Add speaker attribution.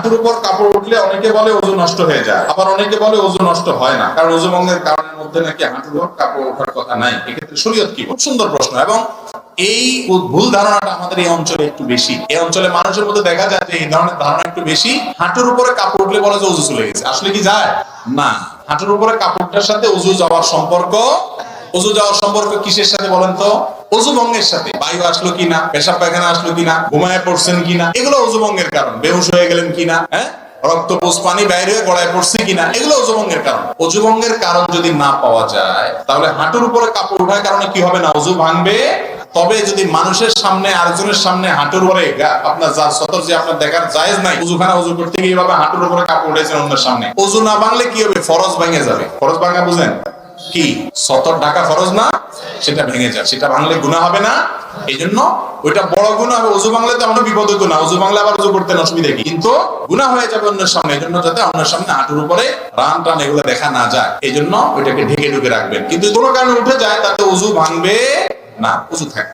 Speaker 1: হাঁটুর উপর কাপড় উঠলে অনেকে বলে ওযু নষ্ট হয়ে যায়, আবার অনেকে বলে ওযু নষ্ট হয় না, কারণ ওযু ভঙ্গের কারণের মধ্যে নাকি হাঁটুর উপর কাপড় ওঠার কথা নাই। এক্ষেত্রে শরীয়ত কি? খুব সুন্দর প্রশ্ন। এবং এই ভুল ধারণাটা আমাদের এই অঞ্চলে একটু বেশি। এই অঞ্চলে মানুষের মধ্যে দেখা যায় যে এই ধরনের ধারণা একটু বেশি। হাঁটুর উপরে কাপড় উঠলে বলে যে ওযু চলে গেছে। আসলে কি যায় না। হাঁটুর উপরে কাপড়টার সাথে ওযু যাওয়ার সম্পর্ক, ওযু যাওয়ার সম্পর্ক কিসের সাথে বলেন তো? ওযু ভঙ্গের সাথে। বায়ু আসলো কিনা, পেশাব পায়খানা আসলো কিনা, ঘুমায় পড়ছেন কিনা, এগুলো ওযু ভঙ্গের কারণ। বেহুশ হয়ে গেলেন কিনা, হ্যাঁ, রক্ত পুষ পানি বাইরে হয়ে গড়ায় পড়ছে কিনা, এগুলো ওযু ভঙ্গের কারণ। ওযু ভঙ্গের কারণ যদি না পাওয়া যায়, তাহলে হাঁটুর উপরে কাপড় ওঠার কারণে কি হবে না, ওযু ভাঙবে। তবে যদি মানুষের সামনে, আরেকজনের সামনে হাঁটুর উপরে আপনার যা সতর যে আপনার দেখার জায়েজ নাই, ওযুখানা ওযু করতে গিয়ে এইভাবে হাঁটুর উপরে কাপড় উঠেছেন অন্যের সামনে, ওযু না ভাঙলে কি হবে? ফরজ ভেঙে যাবে। ফরজ ভাঙা বুঝেন কি? সতর ঢাকা ফরজ না, সেটা ভেঙে যায়। সেটা ভাঙলে গুনাহ হবে না। এই জন্য ওইটা বড় গুনাহ হবে। ওযু ভাঙলে তো আমরা বিপদ হতো না, ওযু ভাঙলে আবার ওযু করতে অসুবিধা কি? কিন্তু গুনাহ হয়ে যাবে অন্যের সামনে। এই জন্য যাতে অন্যের সামনে হাঁটুর উপরে রান টান এগুলো দেখা না যায়, এই জন্য ওইটাকে ঢেকে ঢুকে রাখবেন। কিন্তু কোনো কারণে উঠে যায়, তাতে ওযু ভাঙবে না, ওযু থাকে।